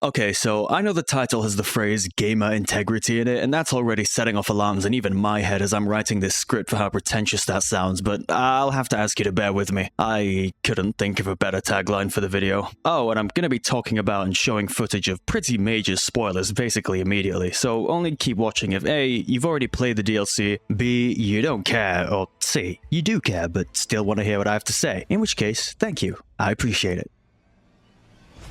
Okay, so I know the title has the phrase gamer integrity in it, and that's already setting off alarms in even my head as I'm writing this script for how pretentious that sounds, but I'll have to ask you to bear with me. I couldn't think of a better tagline for the video. Oh, and I'm gonna be talking about and showing footage of pretty major spoilers basically immediately, so only keep watching if A, you've already played the DLC, B, you don't care, or C, you do care but still want to hear what I have to say, in which case, thank you. I appreciate it.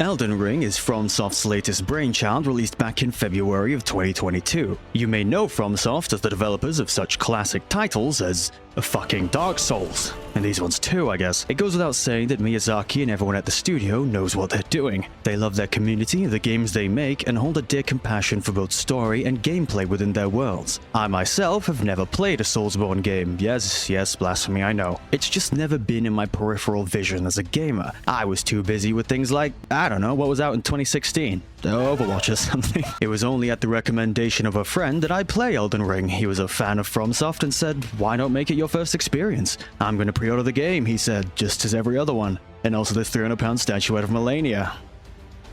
Elden Ring is FromSoft's latest brainchild released back in February of 2022. You may know FromSoft as the developers of such classic titles as fucking Dark Souls, and these ones too, I guess. It goes without saying that Miyazaki and everyone at the studio knows what they're doing. They love their community, the games they make, and hold a dear compassion for both story and gameplay within their worlds. I myself have never played a Soulsborne game. Yes, blasphemy, I know. It's just never been in my peripheral vision as a gamer. I was too busy with things like, I don't know, what was out in 2016? Overwatch or something. It was only at the recommendation of a friend that I play Elden Ring. He was a fan of FromSoft and said, why not make it your first experience? I'm gonna pre-order the game, he said, just as every other one. And also the 300-pound statuette of Melania.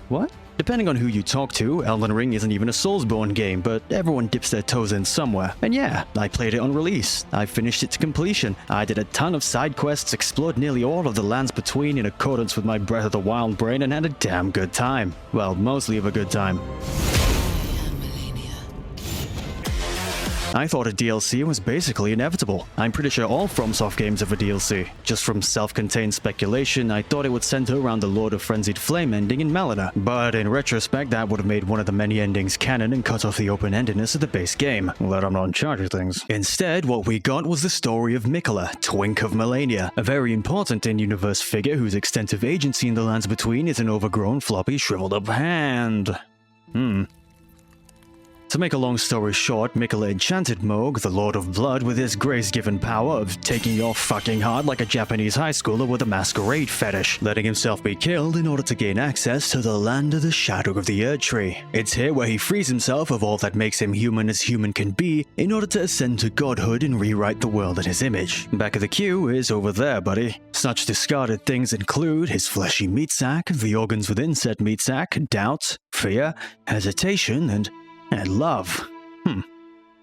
What? Depending on who you talk to, Elden Ring isn't even a Soulsborne game, but everyone dips their toes in somewhere. And yeah, I played it on release. I finished it to completion. I did a ton of side quests, explored nearly all of the lands between in accordance with my Breath of the Wild brain, and had a damn good time. Well, mostly of a good time. I thought a DLC was basically inevitable. I'm pretty sure all FromSoft games have a DLC. Just from self-contained speculation, I thought it would center around the Lord of Frenzied Flame ending in Melina. But in retrospect, that would have made one of the many endings canon and cut off the open-endedness of the base game. Let I'm not in charge of things. Instead, what we got was the story of Miquella, Twink of Melania, a very important in-universe figure whose extensive agency in the lands between is an overgrown, floppy, shriveled-up hand. To make a long story short, Miquella enchanted Mohg, the Lord of Blood, with his grace-given power of taking your fucking heart like a Japanese high schooler with a masquerade fetish, letting himself be killed in order to gain access to the land of the shadow of the Erdtree. It's here where he frees himself of all that makes him human as human can be, in order to ascend to godhood and rewrite the world in his image. Back of the queue is over there, buddy. Such discarded things include his fleshy meat sack, the organs within said meat sack, doubt, fear, hesitation, and love.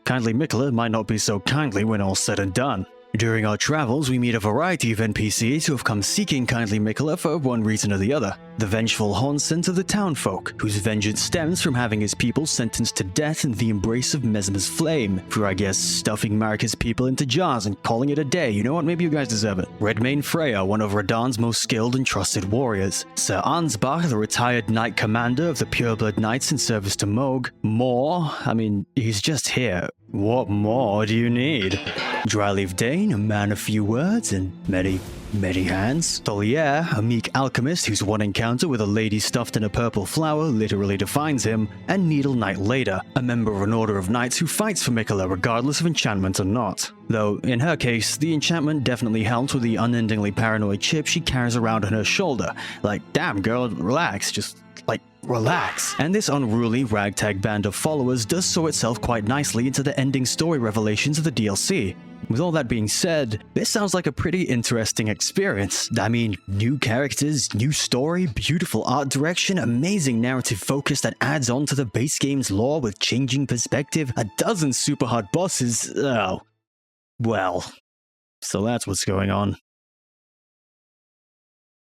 Kindly Miquella might not be so kindly when all's said and done. During our travels, we meet a variety of NPCs who have come seeking kindly Miquella for one reason or the other. The vengeful hauntsent of the townfolk, whose vengeance stems from having his people sentenced to death in the embrace of Mesmer's flame, for I guess stuffing Marika's people into jars and calling it a day. You know what, maybe you guys deserve it. Redmane Freya, one of Radahn's most skilled and trusted warriors. Sir Ansbach, the retired knight commander of the Pureblood Knights in service to Mohg. He's just here. What more do you need? Dryleaf Dane, a man of few words and many hands. Tolier, a meek alchemist whose one encounter with a lady stuffed in a purple flower literally defines him. And Needle Knight Leda, a member of an order of knights who fights for Miquella regardless of enchantment or not. Though, in her case, the enchantment definitely helped with the unendingly paranoid chip she carries around on her shoulder. Like, damn girl, relax, relax. And this unruly ragtag band of followers does sow itself quite nicely into the ending story revelations of the DLC. With all that being said, this sounds like a pretty interesting experience. I mean, new characters, new story, beautiful art direction, amazing narrative focus that adds on to the base game's lore with changing perspective, a dozen super hard bosses. Oh. Well. So that's what's going on.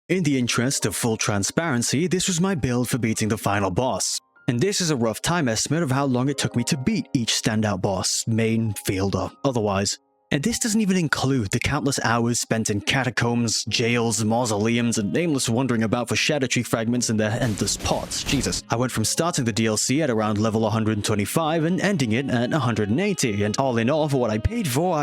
In the interest of full transparency, this was my build for beating the final boss. And this is a rough time estimate of how long it took me to beat each standout boss, main, field, or otherwise. And this doesn't even include the countless hours spent in catacombs, jails, mausoleums, and aimless wandering about for Shadow Tree fragments in their endless pots. Jesus. I went from starting the DLC at around level 125 and ending it at 180, and all in all, for what I paid for,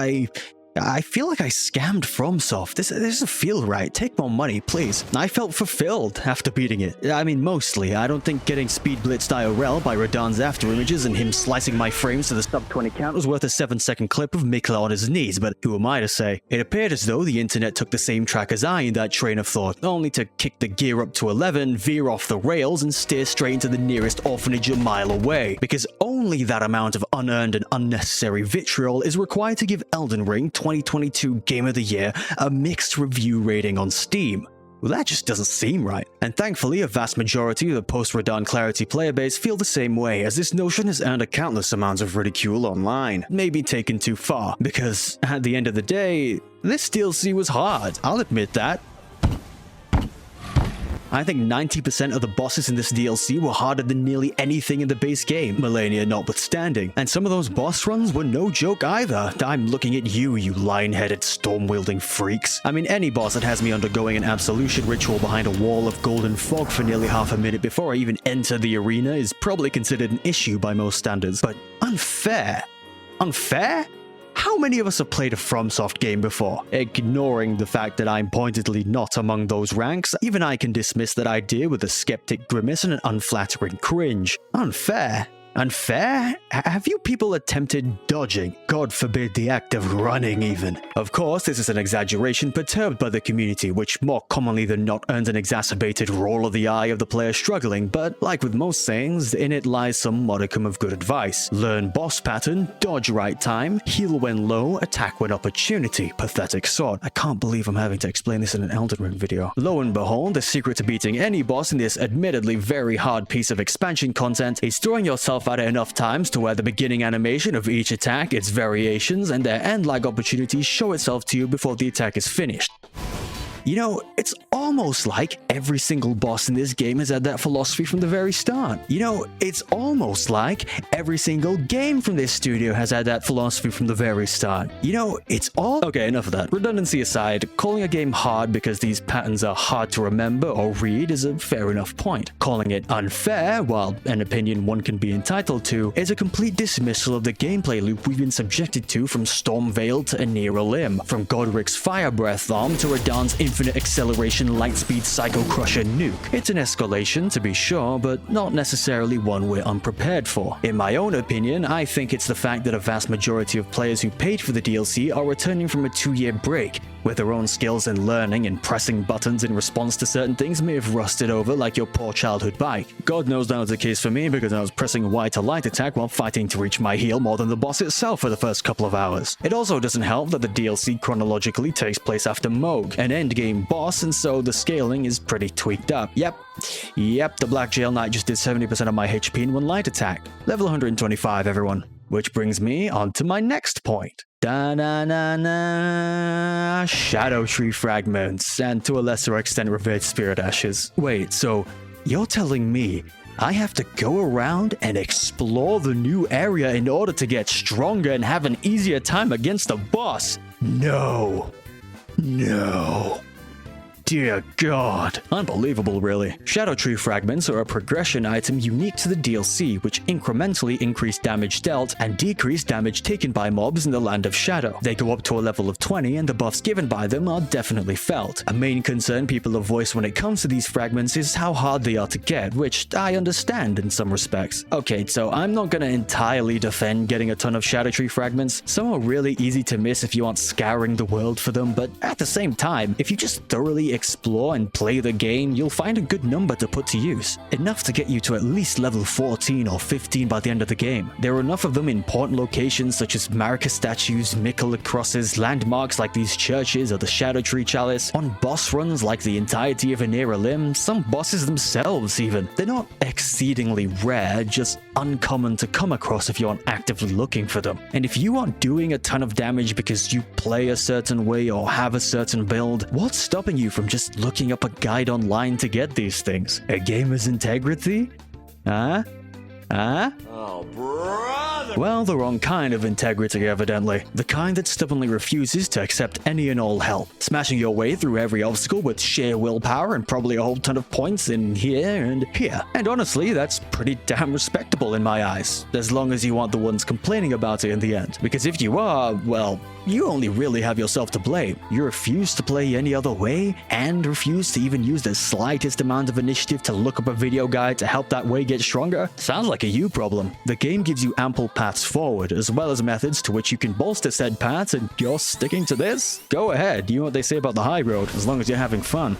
I feel like I scammed FromSoft. This doesn't feel right. Take more money, please. I felt fulfilled after beating it. I mean, mostly. I don't think getting speed blitzed IRL by Radahn's after images and him slicing my frames to the sub 20 count was worth a 7-second clip of Miquella on his knees, but who am I to say? It appeared as though the internet took the same track as I in that train of thought, only to kick the gear up to 11, veer off the rails, and steer straight into the nearest orphanage a mile away, because only that amount of unearned and unnecessary vitriol is required to give Elden Ring 2022 Game of the Year a mixed review rating on Steam. Well, that just doesn't seem right. And thankfully, a vast majority of the post-Radahn Clarity player base feel the same way, as this notion has earned a countless amounts of ridicule online. Maybe taken too far, because at the end of the day, this DLC was hard. I'll admit that. I think 90% of the bosses in this DLC were harder than nearly anything in the base game, Malenia notwithstanding. And some of those boss runs were no joke either. I'm looking at you, you lion-headed, storm-wielding freaks. I mean, any boss that has me undergoing an absolution ritual behind a wall of golden fog for nearly half a minute before I even enter the arena is probably considered an issue by most standards. But unfair? Unfair? How many of us have played a FromSoft game before? Ignoring the fact that I'm pointedly not among those ranks, even I can dismiss that idea with a skeptic grimace and an unflattering cringe. Unfair? Unfair? Have you people attempted dodging? God forbid the act of running even. Of course, this is an exaggeration perturbed by the community, which more commonly than not earns an exacerbated roll of the eye of the player struggling, but like with most sayings, in it lies some modicum of good advice. Learn boss pattern, dodge right time, heal when low, attack when opportunity. Pathetic sort. I can't believe I'm having to explain this in an Elden Ring video. Lo and behold, the secret to beating any boss in this admittedly very hard piece of expansion content is throwing yourself at it enough times to where the beginning animation of each attack, its variations, and their end-like opportunities show itself to you before the attack is finished. You know, it's almost like every single boss in this game has had that philosophy from the very start. You know, it's almost like every single game from this studio has had that philosophy from the very start. You know, it's all... Okay, enough of that. Redundancy aside, calling a game hard because these patterns are hard to remember or read is a fair enough point. Calling it unfair, while an opinion one can be entitled to, is a complete dismissal of the gameplay loop we've been subjected to from Stormveil to Anira Limb, from Godric's Fire Breath Arm to Radahn's Infinite Acceleration Lightspeed Psycho Crusher nuke. It's an escalation, to be sure, but not necessarily one we're unprepared for. In my own opinion, I think it's the fact that a vast majority of players who paid for the DLC are returning from a 2-year break, with their own skills in learning and pressing buttons in response to certain things may have rusted over like your poor childhood bike. God knows that was the case for me because I was pressing Y to light attack while fighting to reach my heal more than the boss itself for the first couple of hours. It also doesn't help that the DLC chronologically takes place after Mohg, an endgame boss, and so the scaling is pretty tweaked up. Yep, the Black Jail Knight just did 70% of my HP in one light attack. Level 125, everyone. Which brings me on to my next point. Da-na-na-na, Shadow Tree fragments, and to a lesser extent revered spirit ashes. Wait, so you're telling me I have to go around and explore the new area in order to get stronger and have an easier time against the boss? No. Dear God. Unbelievable, really. Shadow Tree fragments are a progression item unique to the DLC, which incrementally increase damage dealt and decrease damage taken by mobs in the Land of Shadow. They go up to a level of 20, and the buffs given by them are definitely felt. A main concern people have voiced when it comes to these fragments is how hard they are to get, which I understand in some respects. Okay, so I'm not gonna entirely defend getting a ton of Shadow Tree fragments. Some are really easy to miss if you aren't scouring the world for them, but at the same time, if you just thoroughly explore and play the game, you'll find a good number to put to use. Enough to get you to at least level 14 or 15 by the end of the game. There are enough of them in important locations such as Marika statues, Mikola crosses, landmarks like these churches or the Shadow Tree Chalice, on boss runs like the entirety of Anira Limb, some bosses themselves even. They're not exceedingly rare, just uncommon to come across if you aren't actively looking for them. And if you aren't doing a ton of damage because you play a certain way or have a certain build, what's stopping you from just looking up a guide online to get these things? A gamer's integrity? Huh? Oh, brother! Well, the wrong kind of integrity, evidently. The kind that stubbornly refuses to accept any and all help. Smashing your way through every obstacle with sheer willpower and probably a whole ton of points in here and here. And honestly, that's pretty damn respectable in my eyes. As long as you aren't the ones complaining about it in the end. Because if you are, well, you only really have yourself to blame. You refuse to play any other way, and refuse to even use the slightest amount of initiative to look up a video guide to help that way get stronger. Sounds like a you problem. The game gives you ample paths forward, as well as methods to which you can bolster said paths, and you're sticking to this? Go ahead, you know what they say about the high road, as long as you're having fun.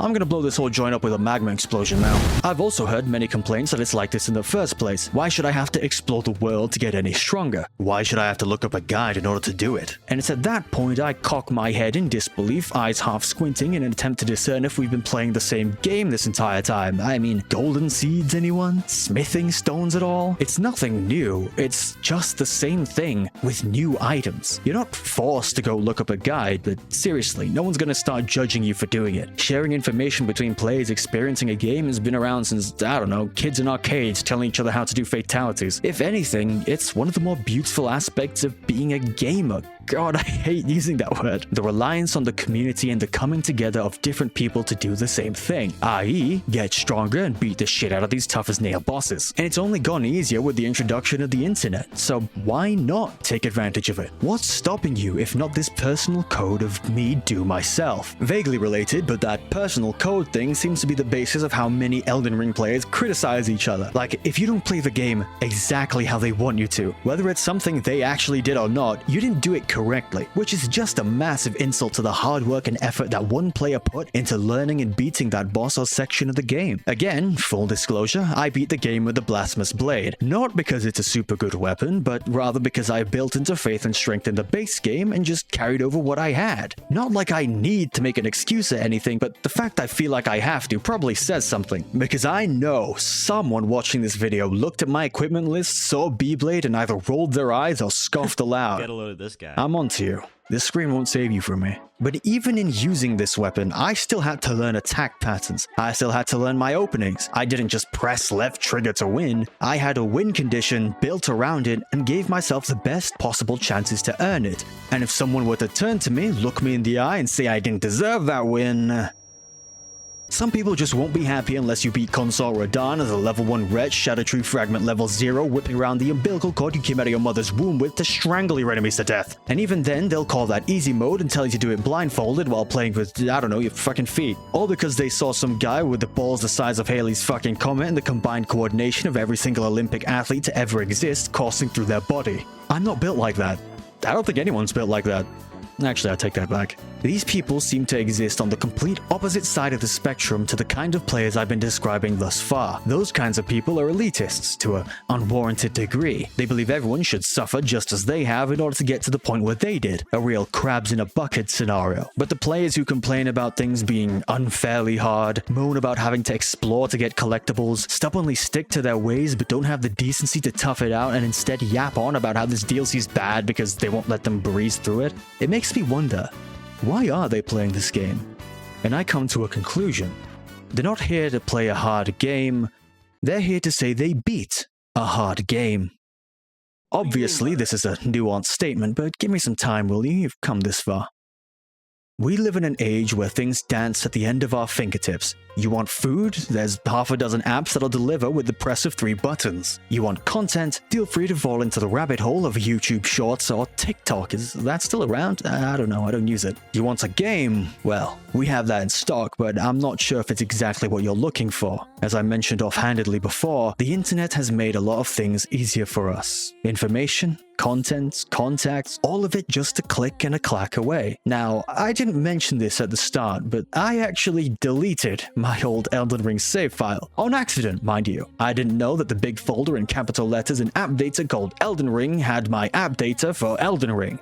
I'm gonna blow this whole joint up with a magma explosion now. I've also heard many complaints that it's like this in the first place. Why should I have to explore the world to get any stronger? Why should I have to look up a guide in order to do it? And it's at that point I cock my head in disbelief, eyes half squinting in an attempt to discern if we've been playing the same game this entire time. I mean, golden seeds, anyone? Smithing stones at all? It's nothing new. It's just the same thing with new items. You're not forced to go look up a guide, but seriously, no one's gonna start judging you for doing it. Sharing information between players experiencing a game has been around since, I don't know, kids in arcades telling each other how to do fatalities. If anything, it's one of the more beautiful aspects of being a gamer. God, I hate using that word. The reliance on the community and the coming together of different people to do the same thing, i.e. get stronger and beat the shit out of these tough as nail bosses. And it's only gone easier with the introduction of the internet, so why not take advantage of it? What's stopping you if not this personal code of me do myself? Vaguely related, but that personal code thing seems to be the basis of how many Elden Ring players criticize each other. Like, if you don't play the game exactly how they want you to, whether it's something they actually did or not, you didn't do it correctly, which is just a massive insult to the hard work and effort that one player put into learning and beating that boss or section of the game. Again, full disclosure, I beat the game with the Blasphemous Blade, not because it's a super good weapon, but rather because I built into faith and strength in the base game and just carried over what I had. Not like I need to make an excuse or anything, but the fact I feel like I have to probably says something, because I know someone watching this video looked at my equipment list, saw B-Blade, and either rolled their eyes or scoffed aloud. Get a load of this guy. I'm onto you. This screen won't save you from me. But even in using this weapon, I still had to learn attack patterns. I still had to learn my openings. I didn't just press left trigger to win. I had a win condition built around it and gave myself the best possible chances to earn it. And if someone were to turn to me, look me in the eye and say I didn't deserve that win, some people just won't be happy unless you beat Consort Radahn as a level 1 wretch, Erdtree fragment level 0, whipping around the umbilical cord you came out of your mother's womb with to strangle your enemies to death. And even then, they'll call that easy mode and tell you to do it blindfolded while playing with, I don't know, your fucking feet. All because they saw some guy with the balls the size of Halley's fucking comet and the combined coordination of every single Olympic athlete to ever exist coursing through their body. I'm not built like that. I don't think anyone's built like that. Actually, I take that back. These people seem to exist on the complete opposite side of the spectrum to the kind of players I've been describing thus far. Those kinds of people are elitists to an unwarranted degree. They believe everyone should suffer just as they have in order to get to the point where they did. A real crabs in a bucket scenario. But the players who complain about things being unfairly hard, moan about having to explore to get collectibles, stubbornly stick to their ways but don't have the decency to tough it out and instead yap on about how this DLC's bad because they won't let them breeze through it, it makes me wonder, why are they playing this game? And I come to a conclusion. They're not here to play a hard game, they're here to say they beat a hard game. Obviously, this is a nuanced statement, but give me some time, will you? You've come this far. We live in an age where things dance at the end of our fingertips. You want food? There's half a dozen apps that'll deliver with the press of 3 buttons. You want content? Feel free to fall into the rabbit hole of YouTube Shorts or TikTok. Is that still around? I don't know, I don't use it. You want a game? Well, we have that in stock, but I'm not sure if it's exactly what you're looking for. As I mentioned offhandedly before, the internet has made a lot of things easier for us. Information, content, contacts, all of it just a click and a clack away. Now, I didn't mention this at the start, but I actually deleted my old Elden Ring save file. On accident, mind you. I didn't know that the big folder in capital letters in app data called Elden Ring had my app data for Elden Ring.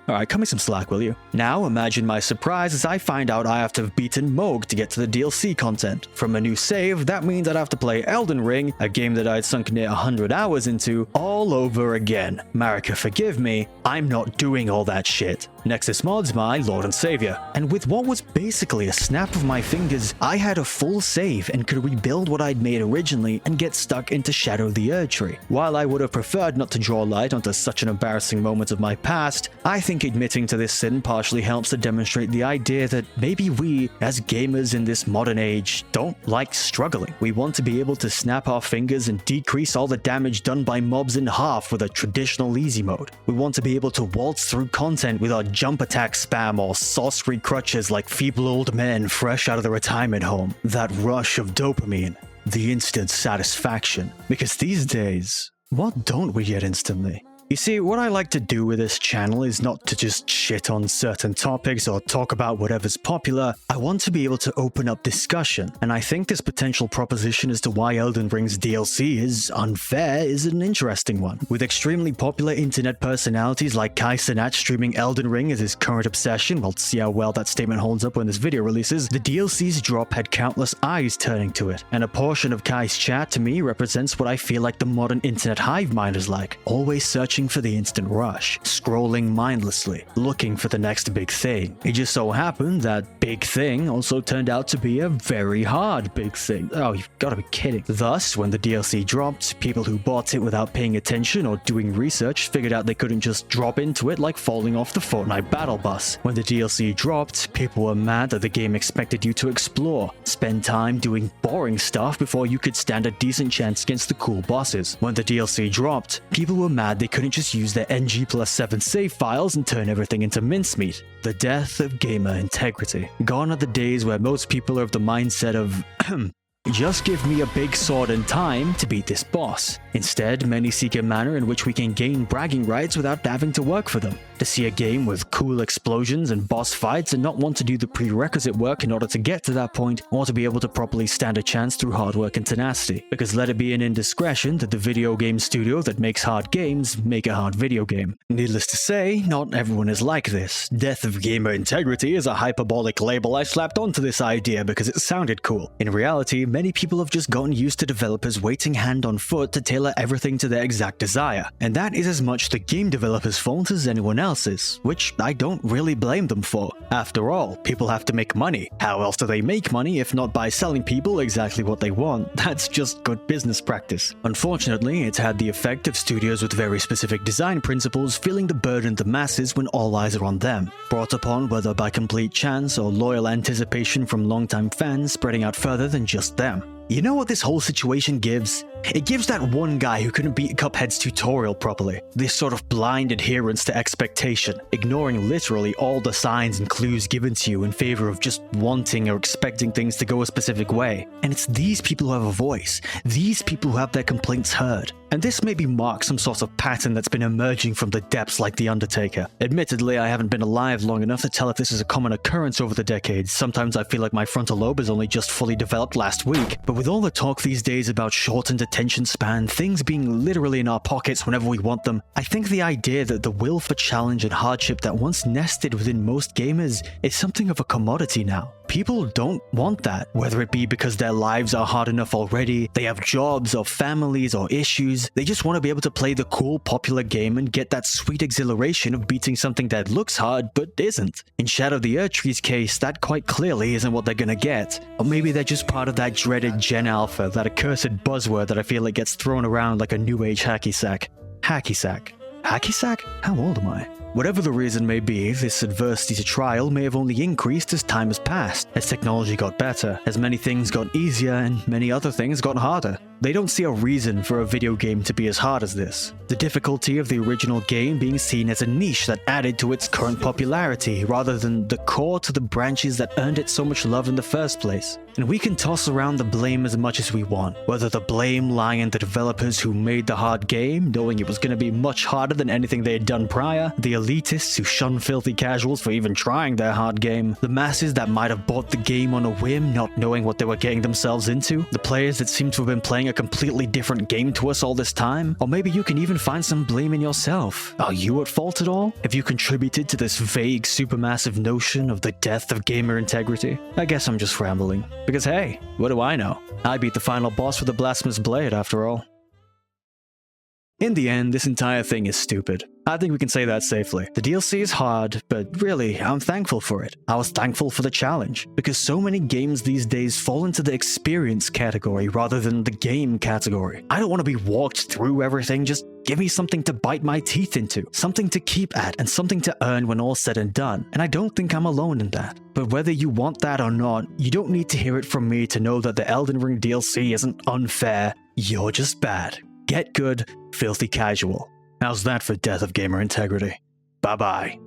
Alright, cut me some slack, will you? Now, imagine my surprise as I find out I have to have beaten Moog to get to the DLC content. From a new save, that means I'd have to play Elden Ring, a game that I'd sunk near 100 hours into, all over again. Marika, forgive me, I'm not doing all that shit. Nexus Mod's my lord and savior. And with what was basically a snap of my fingers, I had a full save and could rebuild what I'd made originally and get stuck into Shadow the Erdtree. While I would have preferred not to draw light onto such an embarrassing moment of my past, I think admitting to this sin partially helps to demonstrate the idea that maybe we, as gamers in this modern age, don't like struggling. We want to be able to snap our fingers and decrease all the damage done by mobs in half with a traditional easy mode. We want to be able to waltz through content with our jump attack spam or sorcery crutches like feeble old men fresh out of the retirement home. That rush of dopamine, the instant satisfaction. Because these days, what don't we get instantly? You see, what I like to do with this channel is not to just shit on certain topics or talk about whatever's popular. I want to be able to open up discussion, and I think this potential proposition as to why Elden Ring's DLC is unfair is an interesting one. With extremely popular internet personalities like Kai Cenat streaming Elden Ring as his current obsession, we'll see how well that statement holds up when this video releases, the DLC's drop had countless eyes turning to it, and a portion of Kai's chat to me represents what I feel like the modern internet hive mind is like, always searching for the instant rush, scrolling mindlessly, looking for the next big thing. It just so happened that big thing also turned out to be a very hard big thing. Oh, you've got to be kidding. Thus, when the DLC dropped, people who bought it without paying attention or doing research figured out they couldn't just drop into it like falling off the Fortnite battle bus. When the DLC dropped, people were mad that the game expected you to explore, spend time doing boring stuff before you could stand a decent chance against the cool bosses. When the DLC dropped, people were mad they couldn't just use their NG+7 save files and turn everything into mincemeat. The death of gamer integrity. Gone are the days where most people are of the mindset of just give me a big sword and time to beat this boss. Instead, many seek a manner in which we can gain bragging rights without having to work for them. To see a game with cool explosions and boss fights and not want to do the prerequisite work in order to get to that point, or to be able to properly stand a chance through hard work and tenacity. Because let it be an indiscretion that the video game studio that makes hard games make a hard video game. Needless to say, not everyone is like this. Death of gamer integrity is a hyperbolic label I slapped onto this idea because it sounded cool. In reality, many people have just gotten used to developers waiting hand on foot to tailor everything to their exact desire. And that is as much the game developer's fault as anyone else's, which I don't really blame them for. After all, people have to make money. How else do they make money if not by selling people exactly what they want? That's just good business practice. Unfortunately, it's had the effect of studios with very specific design principles feeling the burden of the masses when all eyes are on them, brought upon whether by complete chance or loyal anticipation from longtime fans spreading out further than just them. You know what this whole situation gives? It gives that one guy who couldn't beat Cuphead's tutorial properly. This sort of blind adherence to expectation, ignoring literally all the signs and clues given to you in favor of just wanting or expecting things to go a specific way. And it's these people who have a voice, these people who have their complaints heard. And this maybe marks some sort of pattern that's been emerging from the depths like The Undertaker. Admittedly, I haven't been alive long enough to tell if this is a common occurrence over the decades. Sometimes I feel like my frontal lobe is only just fully developed last week. But with all the talk these days about shortened attention span, things being literally in our pockets whenever we want them, I think the idea that the will for challenge and hardship that once nested within most gamers is something of a commodity now. People don't want that, whether it be because their lives are hard enough already, they have jobs or families or issues, they just want to be able to play the cool, popular game and get that sweet exhilaration of beating something that looks hard but isn't. In Shadow the Erdtree's case, that quite clearly isn't what they're gonna get. Or maybe they're just part of that dreaded Gen Alpha, that accursed buzzword that I feel like gets thrown around like a new age hacky sack. Hacky sack? Hacky sack? How old am I? Whatever the reason may be, this adversity to trial may have only increased as time has passed, as technology got better, as many things got easier and many other things got harder. They don't see a reason for a video game to be as hard as this. The difficulty of the original game being seen as a niche that added to its current popularity, rather than the core to the branches that earned it so much love in the first place. And we can toss around the blame as much as we want, whether the blame lying in the developers who made the hard game, knowing it was going to be much harder than anything they had done prior, the elitists who shun filthy casuals for even trying their hard game, the masses that might have bought the game on a whim, not knowing what they were getting themselves into, the players that seem to have been playing a completely different game to us all this time, or maybe you can even find some blame in yourself. Are you at fault at all? Have you contributed to this vague, supermassive notion of the death of gamer integrity? I guess I'm just rambling. Because hey, what do I know? I beat the final boss with a blasphemous blade after all. In the end, this entire thing is stupid. I think we can say that safely. The DLC is hard, but really, I'm thankful for it. I was thankful for the challenge, because so many games these days fall into the experience category rather than the game category. I don't want to be walked through everything, just give me something to bite my teeth into, something to keep at, and something to earn when all's said and done. And I don't think I'm alone in that. But whether you want that or not, you don't need to hear it from me to know that the Elden Ring DLC isn't unfair. You're just bad. Get good, filthy casual. How's that for death of gamer integrity? Bye-bye.